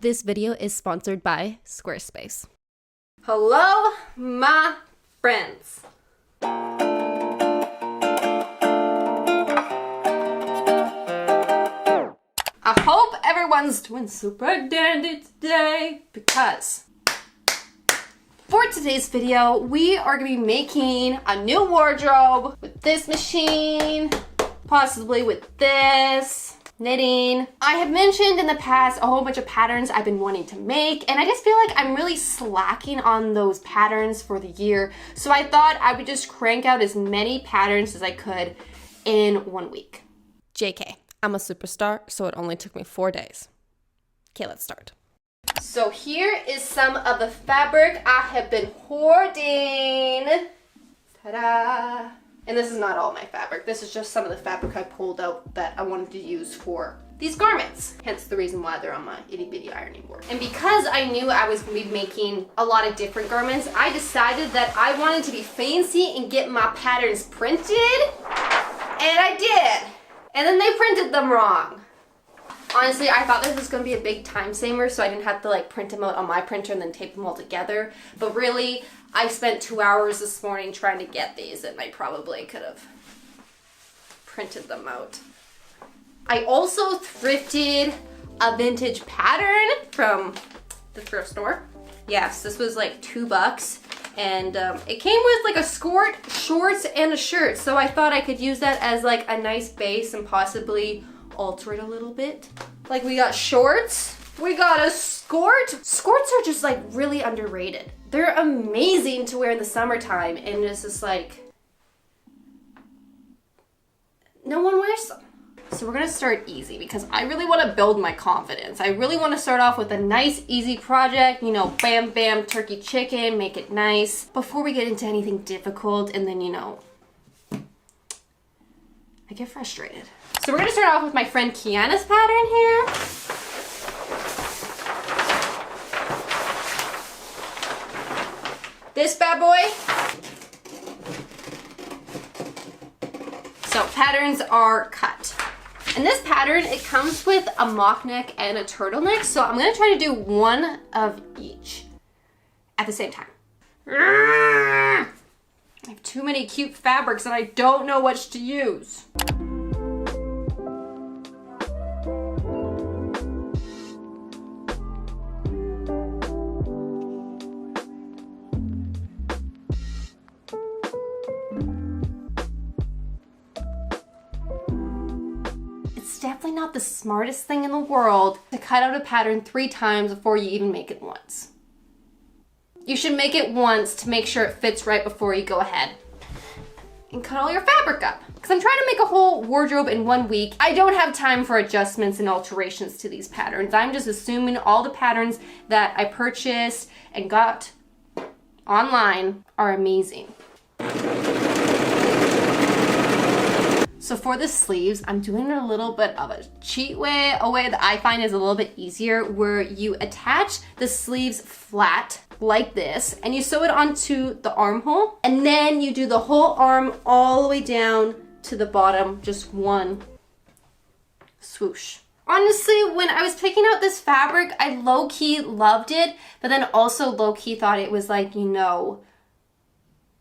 This video is sponsored by Squarespace. Hello, my friends. I hope everyone's doing super dandy today because for today's video, we are going to be making a new wardrobe with this machine, possibly with this. Knitting. I have mentioned in the past a whole bunch of patterns I've been wanting to make, and I just feel like I'm really slacking on those patterns for the year. So I thought I would just crank out as many patterns as I could in 1 week. JK, I'm a superstar, so it only took me 4 days. Okay, let's start. So here is some of the fabric I have been hoarding. Ta-da! And this is not all my fabric. This is just some of the fabric I pulled out that I wanted to use for these garments. Hence the reason why they're on my itty bitty ironing board. And because I knew I was going to be making a lot of different garments, I decided that I wanted to be fancy and get my patterns printed. And I did. And then they printed them wrong. Honestly, I thought this was going to be a big time saver, so I didn't have to like print them out on my printer and then tape them all together. But really, I spent 2 hours this morning trying to get these, and I probably could have printed them out. I also thrifted a vintage pattern from the thrift store. Yes, this was like $2, and it came with like a skort, shorts, and a shirt. So I thought I could use that as like a nice base and possibly alter it a little bit. Like we got shorts, we got a skort. Skorts are just like really underrated. They're amazing to wear in the summertime, and it's just like no one wears them. So we're gonna start easy because I really want to build my confidence. I really want to start off with a nice easy project, you know, bam bam turkey chicken, make it nice before we get into anything difficult, and then, you know, I get frustrated. So we're gonna start off with my friend Kiana's pattern here. This bad boy. So patterns are cut. And this pattern, it comes with a mock neck and a turtleneck. So I'm gonna try to do one of each at the same time. I have too many cute fabrics and I don't know which to use. Definitely not the smartest thing in the world to cut out a pattern 3 times before you even make it once. You should make it once to make sure it fits right before you go ahead and cut all your fabric up. Because I'm trying to make a whole wardrobe in 1 week. I don't have time for adjustments and alterations to these patterns. I'm just assuming all the patterns that I purchased and got online are amazing. So for the sleeves, I'm doing a little bit of a cheat way, a way that I find is a little bit easier, where you attach the sleeves flat like this, and you sew it onto the armhole, and then you do the whole arm all the way down to the bottom, just one swoosh. Honestly, when I was picking out this fabric, I low-key loved it, but then also low-key thought it was like, you know,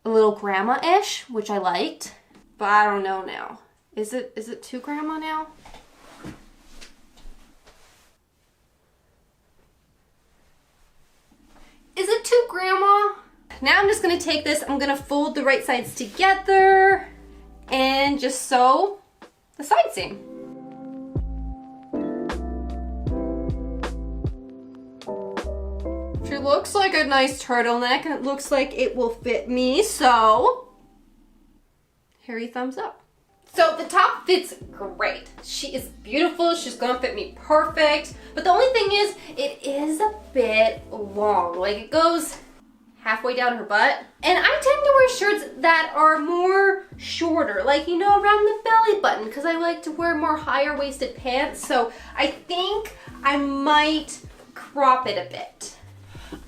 a little grandma-ish, which I liked, but I don't know now. Is it too grandma now? Is it too grandma? Now I'm just gonna take this, I'm gonna fold the right sides together and just sew the side seam. She looks like a nice turtleneck and it looks like it will fit me, so hairy thumbs up. So the top fits great. She is beautiful. She's gonna fit me perfect. But the only thing is, it is a bit long. Like it goes halfway down her butt. And I tend to wear shirts that are more shorter, like, you know, around the belly button, because I like to wear more higher waisted pants. So I think I might crop it a bit.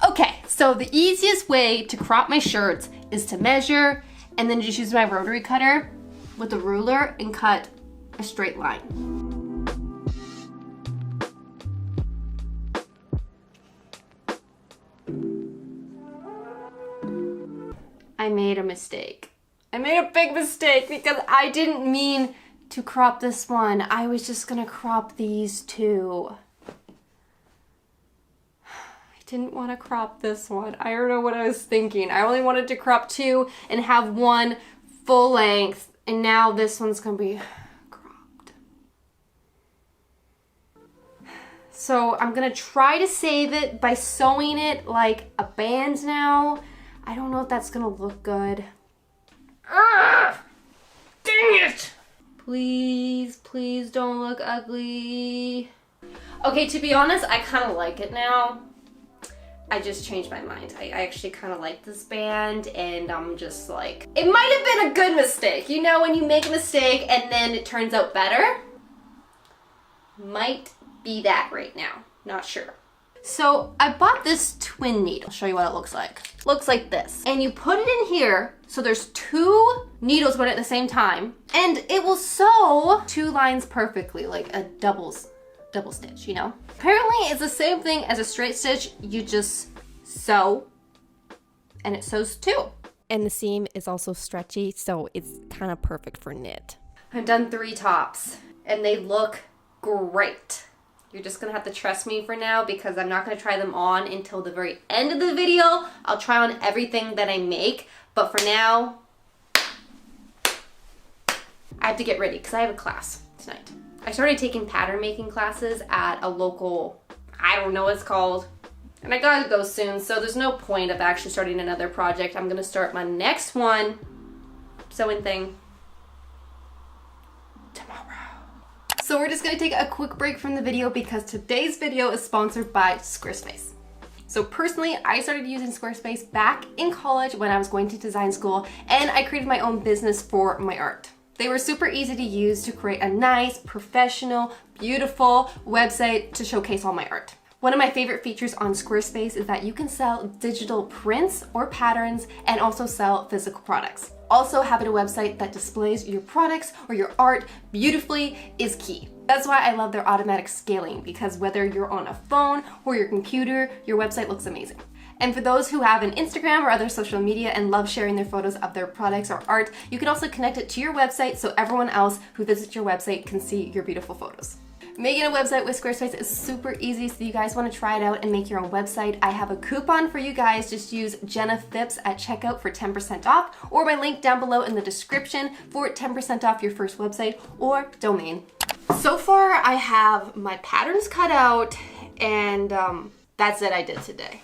Okay, so the easiest way to crop my shirts is to measure and then just use my rotary cutter with a ruler and cut a straight line. I made a mistake. I made a big mistake because I didn't mean to crop this one. I was just gonna crop these two. I didn't want to crop this one. I don't know what I was thinking. I only wanted to crop two and have one full length, and now this one's gonna be cropped. So I'm gonna try to save it by sewing it like a band now. I don't know if that's gonna look good. Ah! Dang it! Please, please don't look ugly. Okay, to be honest, I kind of like it now. I just changed my mind. I actually kind of like this band, and I'm just like, it might have been a good mistake. You know, when you make a mistake and then it turns out better? Might be that right now. Not sure. So I bought this twin needle. I'll show you what it looks like. Looks like this. And you put it in here, so there's two needles going at the same time, and it will sew two lines perfectly, like a double stitch, you know? Apparently it's the same thing as a straight stitch. You just sew, and it sews two. And the seam is also stretchy, so it's kind of perfect for knit. I've done 3 tops, and they look great. You're just gonna have to trust me for now because I'm not gonna try them on until the very end of the video. I'll try on everything that I make, but for now, I have to get ready because I have a class tonight. I started taking pattern making classes at a local, I don't know what it's called, and I gotta go soon, so there's no point of actually starting another project. I'm gonna start my next one, sewing thing, tomorrow. So we're just gonna take a quick break from the video because today's video is sponsored by Squarespace. So personally, I started using Squarespace back in college when I was going to design school, and I created my own business for my art. They were super easy to use to create a nice, professional, beautiful website to showcase all my art. One of my favorite features on Squarespace is that you can sell digital prints or patterns and also sell physical products. Also, having a website that displays your products or your art beautifully is key. That's why I love their automatic scaling, because whether you're on a phone or your computer, your website looks amazing. And for those who have an Instagram or other social media and love sharing their photos of their products or art, you can also connect it to your website so everyone else who visits your website can see your beautiful photos. Making a website with Squarespace is super easy, so you guys want to try it out and make your own website. I have a coupon for you guys. Just use Jenna Phipps at checkout for 10% off, or my link down below in the description for 10% off your first website or domain. So far, I have my patterns cut out, and that's it I did today.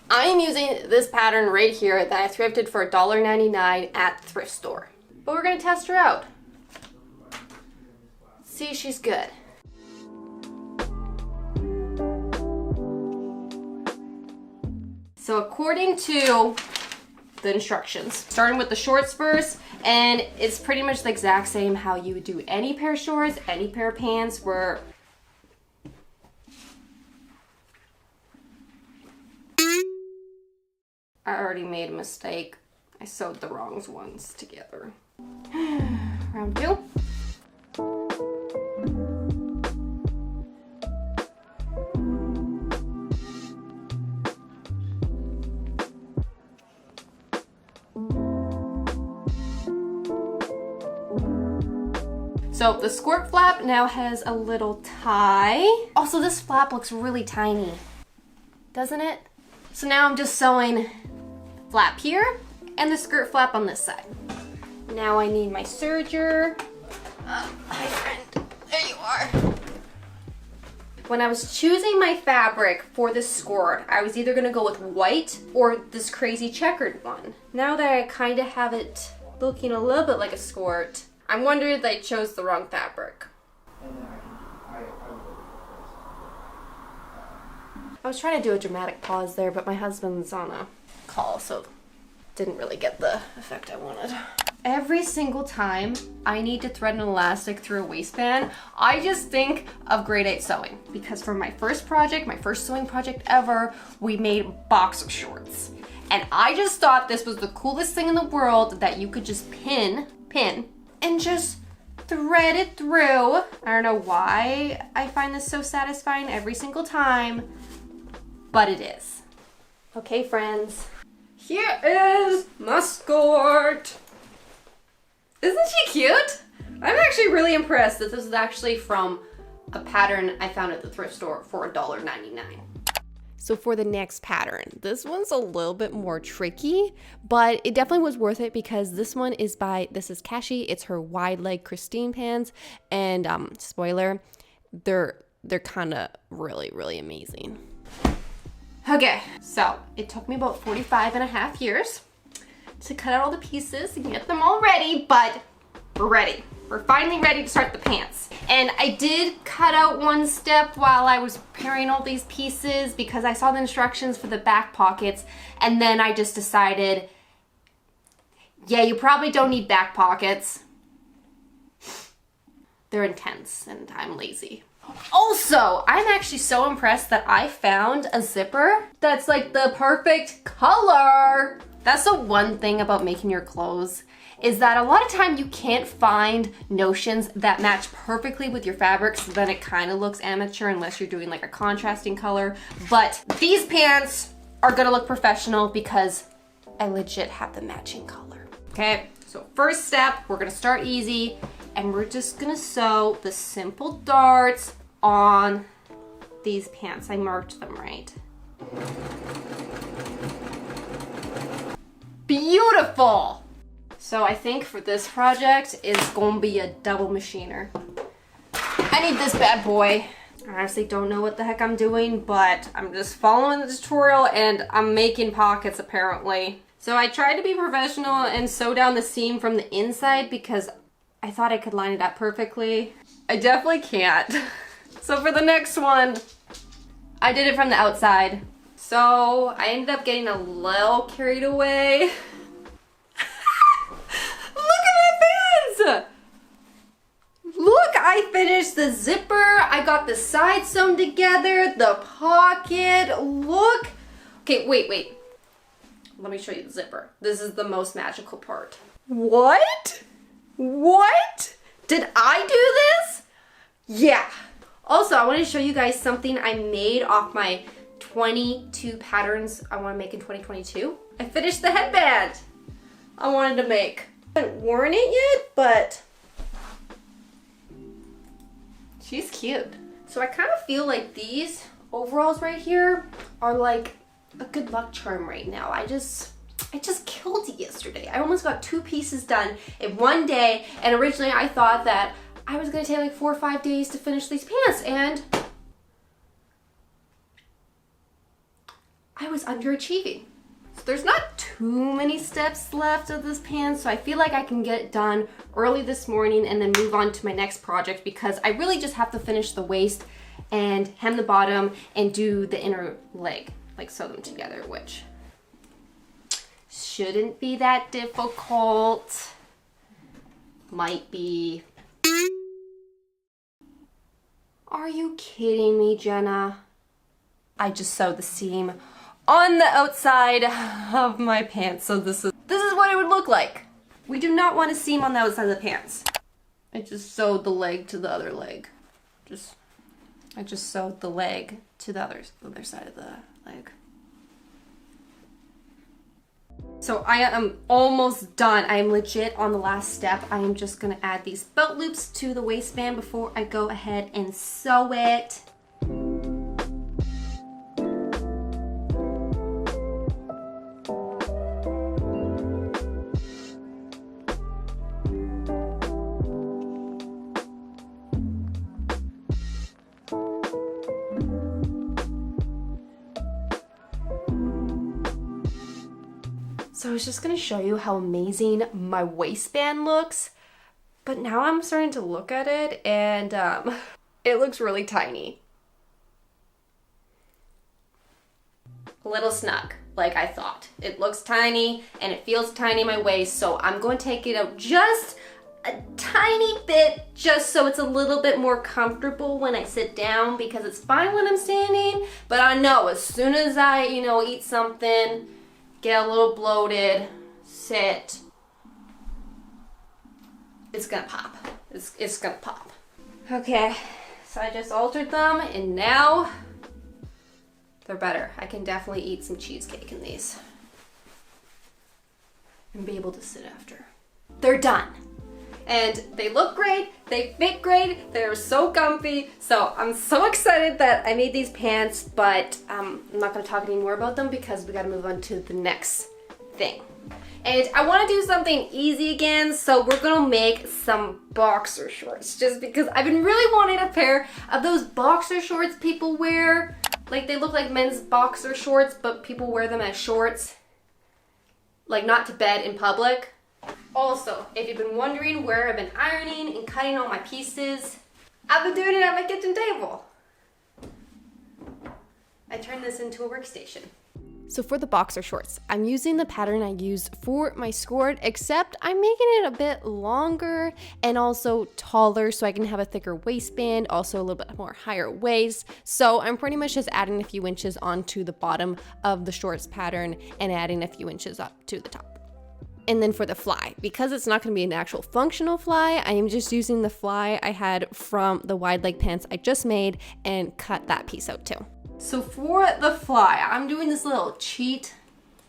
I am using this pattern right here that I thrifted for $1.99 at thrift store. But we're gonna test her out. See if she's good. So according to the instructions, starting with the shorts first, and it's pretty much the exact same how you would do any pair of shorts, any pair of pants, where I already made a mistake. I sewed the wrong ones together. Round 2. So the skort flap now has a little tie. Also, this flap looks really tiny, doesn't it? So now I'm just sewing flap here and the skirt flap on this side. Now I need my serger. Hi friend, there you are. When I was choosing my fabric for this skort, I was either gonna go with white or this crazy checkered one. Now that I kind of have it looking a little bit like a skort, I'm wondering if I chose the wrong fabric. I was trying to do a dramatic pause there, but my husband's on a call, so didn't really get the effect I wanted. Every single time I need to thread an elastic through a waistband, I just think of grade 8 sewing. Because for my first project, my first sewing project ever, we made boxer shorts. And I just thought this was the coolest thing in the world, that you could just pin, and just thread it through. I don't know why I find this so satisfying every single time, but it is. Okay, friends, Here is my skort. Isn't she cute? I'm actually really impressed that this is actually from a pattern I found at the thrift store for $1.99. So for the next pattern, this one's a little bit more tricky, but it definitely was worth it because this one is this is Kashi. It's her wide leg Christine pants, and spoiler, they're kind of really amazing. Okay, so it took me about 45.5 years to cut out all the pieces and get them all ready, but we're ready. We're finally ready to start the pants. And I did cut out one step while I was preparing all these pieces because I saw the instructions for the back pockets, and then I just decided, yeah, you probably don't need back pockets. They're intense and I'm lazy. Also, I'm actually so impressed that I found a zipper that's like the perfect color. That's the one thing about making your clothes, is that a lot of time you can't find notions that match perfectly with your fabric, so then it kind of looks amateur unless you're doing like a contrasting color. But these pants are gonna look professional because I legit have the matching color. Okay, so first step, we're gonna start easy, and we're just gonna sew the simple darts on these pants. I marked them right. Beautiful! So I think for this project, it's gonna be a double machiner. I need this bad boy. I honestly don't know what the heck I'm doing, but I'm just following the tutorial and I'm making pockets apparently. So I tried to be professional and sew down the seam from the inside because I thought I could line it up perfectly. I definitely can't. So for the next one, I did it from the outside. So I ended up getting a little carried away. Look, I finished the zipper. I got the sides sewn together, the pocket. Look. Okay, wait. Let me show you the zipper. This is the most magical part. What? What? Did I do this? Yeah. Also, I want to show you guys something I made off my 22 patterns I want to make in 2022. I finished the headband I wanted to make. I haven't worn it yet, but she's cute. So I kind of feel like these overalls right here are like a good luck charm right now. I just killed it yesterday. I almost got 2 pieces done in one day, and originally I thought that I was gonna take like 4 or 5 days to finish these pants, and I was underachieving. So there's not too many steps left of this pants, so I feel like I can get it done early this morning and then move on to my next project, because I really just have to finish the waist and hem the bottom and do the inner leg, like sew them together, which shouldn't be that difficult. Might be. Are you kidding me, Jenna? I just sewed the seam on the outside of my pants, so this is what it would look like. We do not want a seam on the outside of the pants. I just sewed the leg to the other leg. I just sewed the leg to the other side of the leg. So I am almost done. I am legit on the last step. I am just gonna add these belt loops to the waistband before I go ahead and sew it. So I was just gonna show you how amazing my waistband looks, but now I'm starting to look at it and it looks really tiny. A little snug, like I thought. It looks tiny and it feels tiny in my waist, so I'm going to take it out just a tiny bit, just so it's a little bit more comfortable when I sit down, because it's fine when I'm standing, but I know as soon as I, eat something, get a little bloated, sit, it's gonna pop. It's gonna pop. Okay, so I just altered them and now they're better. I can definitely eat some cheesecake in these. and be able to sit after. They're done. And they look great, they fit great, they're so comfy. So I'm so excited that I made these pants, but I'm not gonna talk any more about them because we gotta move on to the next thing. And I wanna do something easy again, so we're gonna make some boxer shorts just because I've been really wanting a pair of those boxer shorts people wear. Like they look like men's boxer shorts, but people wear them as shorts. Like not to bed in public. Also, if you've been wondering where I've been ironing and cutting all my pieces, I've been doing it at my kitchen table. I turned this into a workstation. So for the boxer shorts, I'm using the pattern I used for my skort, except I'm making it a bit longer and also taller so I can have a thicker waistband, also a little bit more higher waist. So I'm pretty much just adding a few inches onto the bottom of the shorts pattern and adding a few inches up to the top. And then for the fly, because it's not going to be an actual functional fly, I am just using the fly I had from the wide leg pants I just made and cut that piece out too. So for the fly, I'm doing this little cheat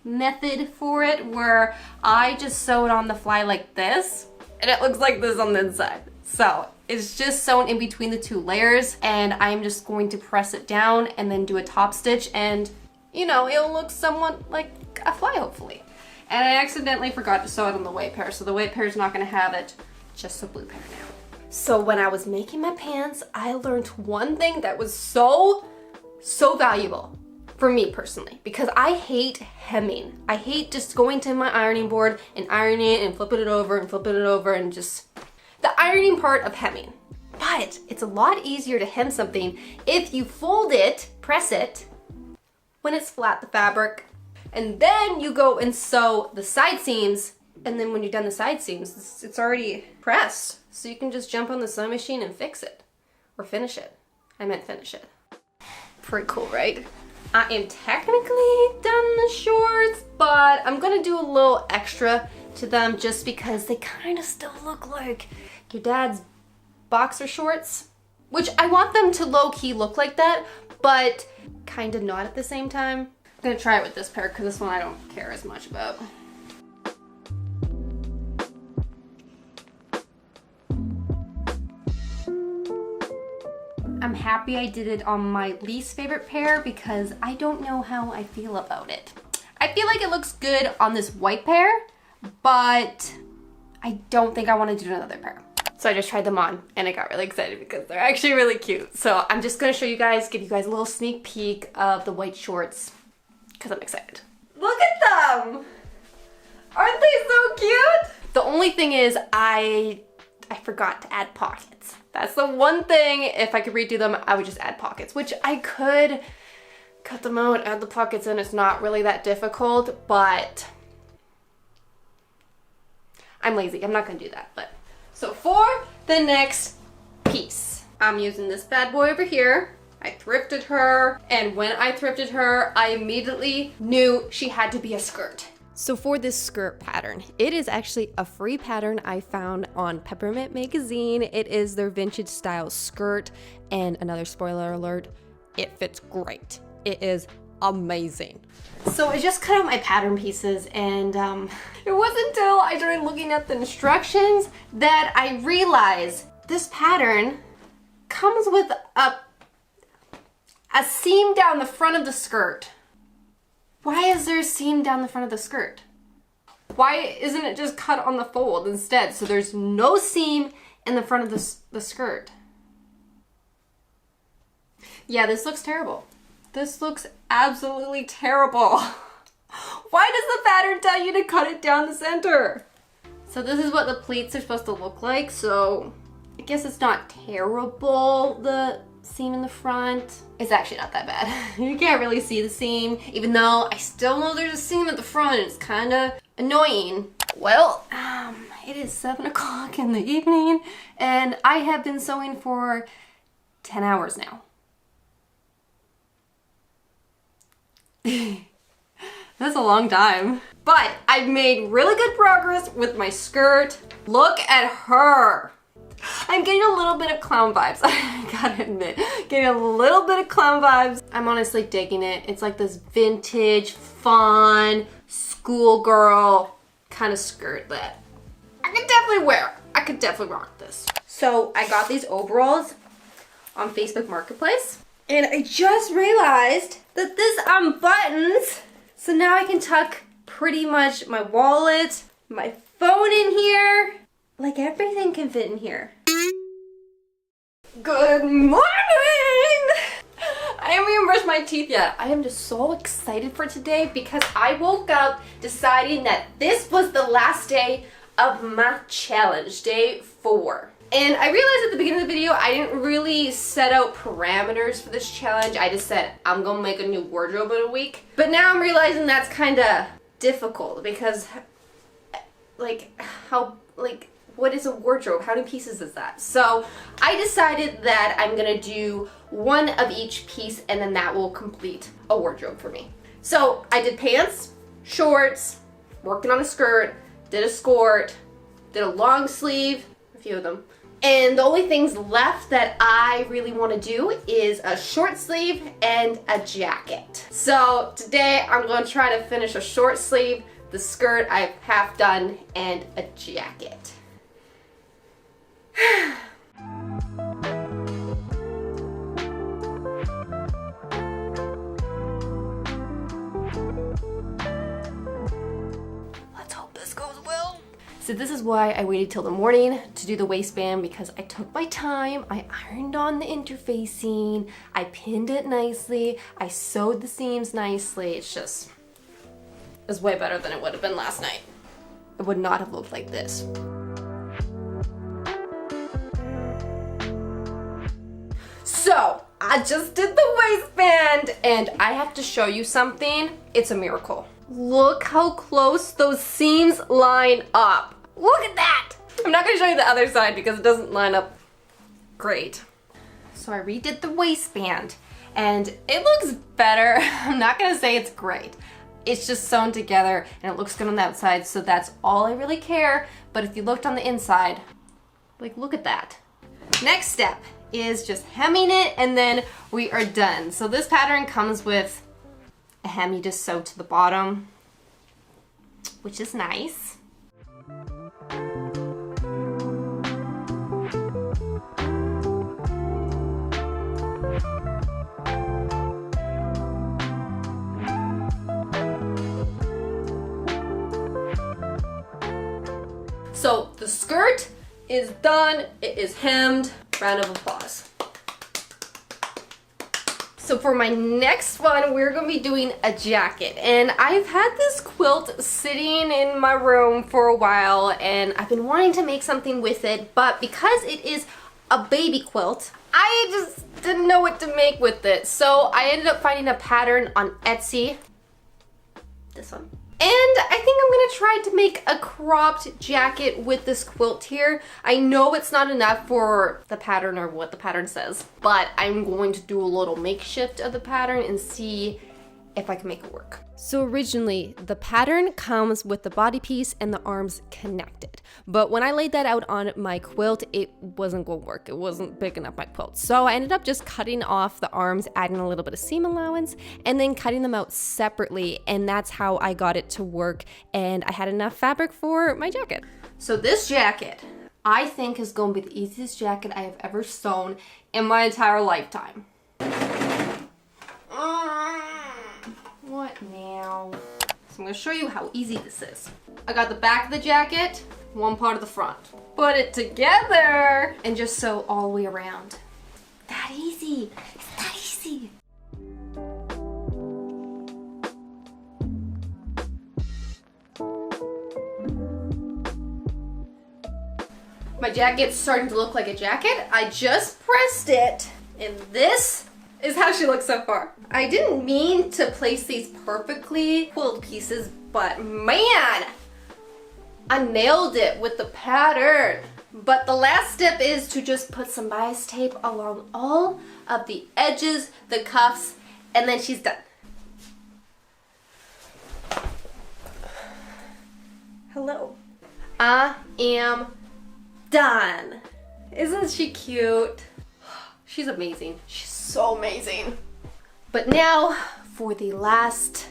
method for it where I just sew it on the fly like this and it looks like this on the inside. So it's just sewn in between the two layers and I'm just going to press it down and then do a top stitch and you know, it'll look somewhat like a fly hopefully. And I accidentally forgot to sew it on the white pair, so the white pair is not gonna have it, just the blue pair now. So when I was making my pants, I learned one thing that was so valuable for me personally, because I hate hemming. I hate just going to my ironing board and ironing it and flipping it over and flipping it over and just the ironing part of hemming. But it's a lot easier to hem something if you fold it, press it, when it's flat, the fabric, and then you go and sew the side seams, and then when you're done the side seams, it's already pressed. So you can just jump on the sewing machine and fix it, or finish it. I meant finish it. Pretty cool, right? I am technically done the shorts, but I'm gonna do a little extra to them just because they kind of still look like your dad's boxer shorts, which I want them to low-key look like that, but kind of not at the same time. I'm gonna try it with this pair because this one I don't care as much about. I'm happy I did it on my least favorite pair because I don't know how I feel about it. I feel like it looks good on this white pair, but I don't think I want to do another pair. So I just tried them on and I got really excited because they're actually really cute. So I'm just gonna show you guys, give you guys a little sneak peek of the white shorts because I'm excited. Look at them! Aren't they so cute? The only thing is I forgot to add pockets. That's the one thing, if I could redo them, I would just add pockets, which I could cut them out, add the pockets in. It's not really that difficult, but I'm lazy. I'm not gonna do that, but. So for the next piece, I'm using this bad boy over here. I thrifted her, and when I thrifted her, I immediately knew she had to be a skirt. So for this skirt pattern, it is actually a free pattern I found on Peppermint Magazine. It is their vintage style skirt, and another spoiler alert, it fits great. It is amazing. So I just cut out my pattern pieces, and it wasn't until I started looking at the instructions that I realized this pattern comes with a seam down the front of the skirt. Why is there a seam down the front of the skirt? Why isn't it just cut on the fold instead? So there's no seam in the front of the skirt. Yeah, this looks terrible. This looks absolutely terrible. Why does the pattern tell you to cut it down the center? So this is what the pleats are supposed to look like. So I guess it's not terrible, the seam in the front. It's actually not that bad. You can't really see the seam, even though I still know there's a seam at the front. It's kind of annoying. Well, it is 7 o'clock in the evening and I have been sewing for 10 hours now. That's a long time. But I've made really good progress with my skirt. Look at her. I'm getting a little bit of clown vibes. I gotta admit, getting a little bit of clown vibes. I'm honestly digging it. It's like this vintage, fun, schoolgirl kind of skirt that I could definitely wear. I could definitely rock this. So I got these overalls on Facebook Marketplace, and I just realized that this unbuttons, so now I can tuck pretty much my wallet, my phone in here, like everything can fit in here. Good morning! I haven't even brushed my teeth yet. I am just so excited for today because I woke up deciding that this was the last day of my challenge, day 4. And I realized at the beginning of the video, I didn't really set out parameters for this challenge. I just said, I'm gonna make a new wardrobe in a week. But now I'm realizing that's kind of difficult because, what is a wardrobe? How many pieces is that? So I decided that I'm gonna do one of each piece and then that will complete a wardrobe for me. So I did pants, shorts, working on a skirt, did a skort, did a long sleeve, a few of them. And the only things left that I really want to do is a short sleeve and a jacket. So today I'm going to try to finish a short sleeve, the skirt I've half done, and a jacket. Let's hope this goes well. So this is why I waited till the morning to do the waistband, because I took my time, I ironed on the interfacing, I pinned it nicely, I sewed the seams nicely. It's way better than it would have been last night. It would not have looked like this. So I just did the waistband and I have to show you something. It's a miracle. Look how close those seams line up. Look at that! I'm not gonna show you the other side because it doesn't line up great. So I redid the waistband and it looks better. I'm not gonna say it's great. It's just sewn together and it looks good on the outside, so that's all I really care. But if you looked on the inside, look at that. Next step is just hemming it and then we are done. So this pattern comes with a hem you just sew to the bottom, which is nice. So the skirt is done, it is hemmed. Round of applause. So for my next one, we're gonna be doing a jacket. And I've had this quilt sitting in my room for a while and I've been wanting to make something with it, but because it is a baby quilt, I just didn't know what to make with it. So I ended up finding a pattern on Etsy. This one. And I think I'm gonna try to make a cropped jacket with this quilt here. I know it's not enough for the pattern or what the pattern says, but I'm going to do a little makeshift of the pattern and see if I can make it work. So originally, the pattern comes with the body piece and the arms connected. But when I laid that out on my quilt, it wasn't going to work. It wasn't big enough, my quilt. So I ended up just cutting off the arms, adding a little bit of seam allowance, and then cutting them out separately. And that's how I got it to work. And I had enough fabric for my jacket. So this jacket, I think, is going to be the easiest jacket I have ever sewn in my entire lifetime. What now? So I'm going to show you how easy this is. I got the back of the jacket, one part of the front. Put it together and just sew all the way around. That easy. It's that easy. My jacket's starting to look like a jacket. I just pressed it, and this is how she looks so far. I didn't mean to place these perfectly quilt pieces, but man, I nailed it with the pattern. But the last step is to just put some bias tape along all of the edges, the cuffs, and then she's done. Hello. I am done. Isn't she cute? She's amazing. She's so amazing. But now for the last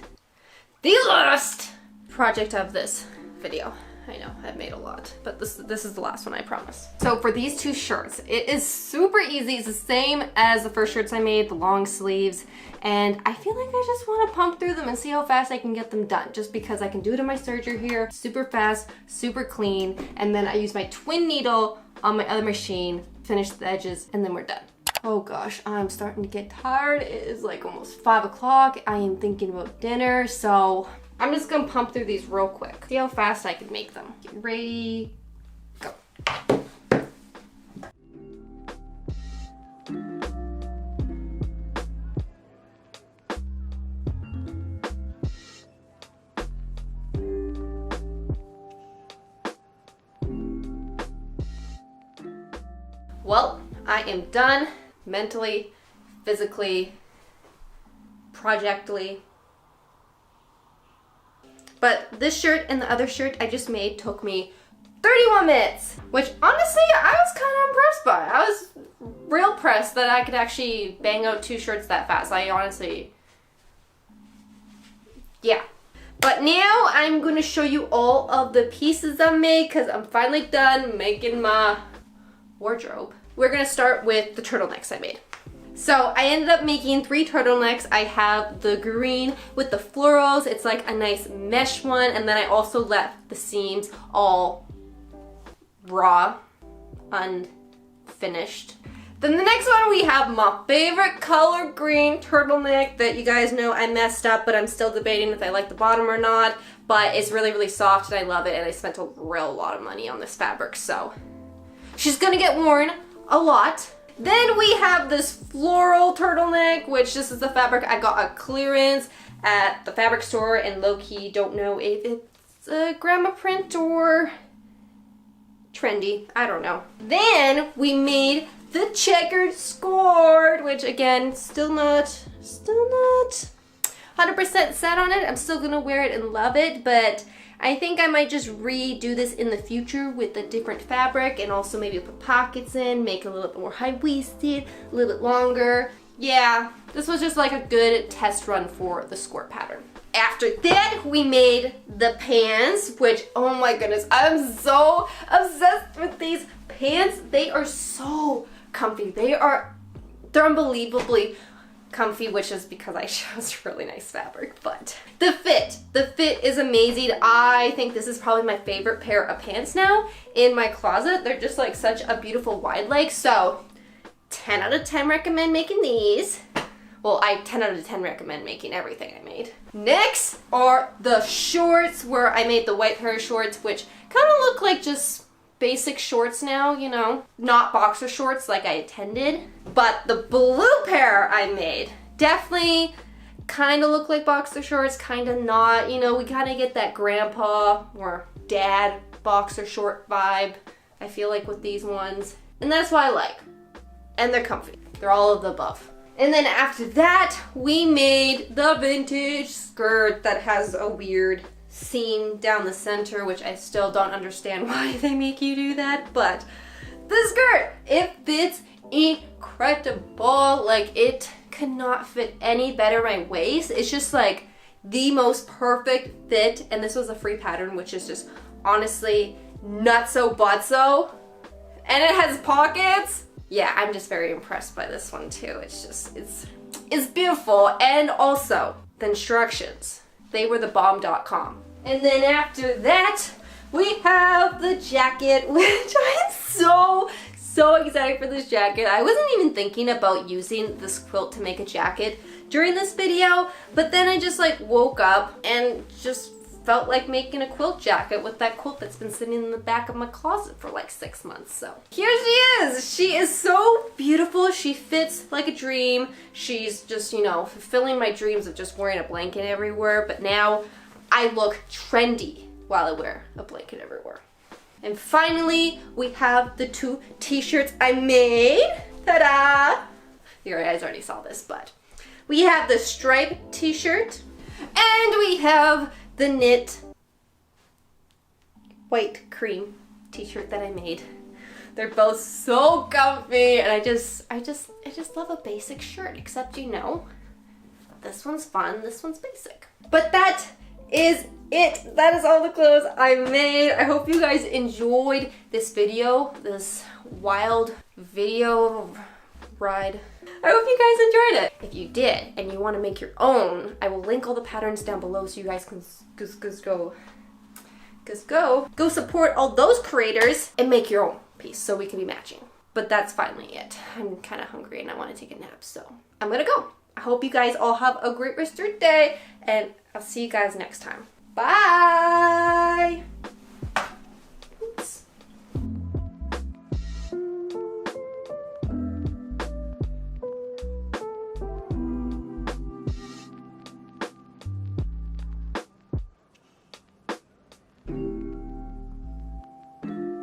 project of this video. I know, I've made a lot, but this is the last one, I promise. So for these two shirts, it is super easy. It's the same as the first shirts I made, the long sleeves, and I feel like I just want to pump through them and see how fast I can get them done, just because I can do it in my serger here, super fast, super clean, and then I use my twin needle on my other machine, finish the edges, and then we're done. Oh gosh, I'm starting to get tired. It is like almost 5 o'clock. I am thinking about dinner, so I'm just gonna pump through these real quick. See how fast I can make them. Get ready, go. Well, I am done mentally, physically, projectly. But this shirt and the other shirt I just made took me 31 minutes, which honestly I was kind of impressed by. I was real impressed that I could actually bang out 2 shirts that fast. I honestly, yeah. But now I'm going to show you all of the pieces I made because I'm finally done making my wardrobe. We're going to start with the turtlenecks I made. So I ended up making 3 turtlenecks. I have the green with the florals. It's like a nice mesh one. And then I also left the seams all raw, unfinished. Then the next one we have my favorite color green turtleneck that you guys know I messed up, but I'm still debating if I like the bottom or not. But it's really, really soft and I love it. And I spent a real lot of money on this fabric. So she's gonna get worn a lot. Then we have this floral turtleneck, which this is the fabric I got a clearance at the fabric store, and low-key don't know if it's a grandma print or trendy. I don't know. Then we made the checkered skort, which again, still not 100% set on it. I'm still gonna wear it and love it, but I think I might just redo this in the future with a different fabric and also maybe put pockets in, make it a little bit more high-waisted, a little bit longer. Yeah, this was just like a good test run for the skort pattern. After that, we made the pants, which, oh my goodness, I'm so obsessed with these pants. They are so comfy. They're unbelievably comfy, which is because I chose really nice fabric. But the fit is amazing. I think this is probably my favorite pair of pants now in my closet. They're just like such a beautiful wide leg. So 10 out of 10 recommend making these. Well, 10 out of 10 recommend making everything I made. Next are the shorts, where I made the white pair of shorts, which kind of look like just basic shorts now, you know, not boxer shorts like I intended. But the blue pair I made definitely kind of look like boxer shorts, kind of not. You know, we kind of get that grandpa or dad boxer short vibe, I feel like, with these ones. And that's what I like. And they're comfy. They're all of the above. And then after that, we made the vintage skirt that has a weird seam down the center, which I still don't understand why they make you do that, but the skirt, it fits incredible. Like, it could not fit any better my waist. It's just like the most perfect fit, and this was a free pattern, which is just honestly nutso butso, and it has pockets. Yeah, I'm just very impressed by this one too. It's just, it's beautiful. And also the instructions, they were the bomb.com. And then after that, we have the jacket, which I'm so excited for this jacket. I wasn't even thinking about using this quilt to make a jacket during this video, but then I just like woke up and just felt like making a quilt jacket with that quilt that's been sitting in the back of my closet for like 6 months. So here she is. She is so beautiful. She fits like a dream. She's just, you know, fulfilling my dreams of just wearing a blanket everywhere, but now I look trendy while I wear a blanket everywhere. And finally, we have the 2 t-shirts I made. Ta-da! You guys already saw this, but we have the striped t-shirt and we have the knit white cream t-shirt that I made. They're both so comfy, and I just love a basic shirt, except, you know, this one's fun, this one's basic. But that is it. That is all the clothes I made. I hope you guys enjoyed this video, this wild video ride. I hope you guys enjoyed it. If you did and you want to make your own, I will link all the patterns down below so you guys can go support all those creators and make your own piece so we can be matching. But that's finally it. I'm kind of hungry and I want to take a nap, so I'm gonna go. I hope you guys all have a great rest of your day, and I'll see you guys next time. Bye!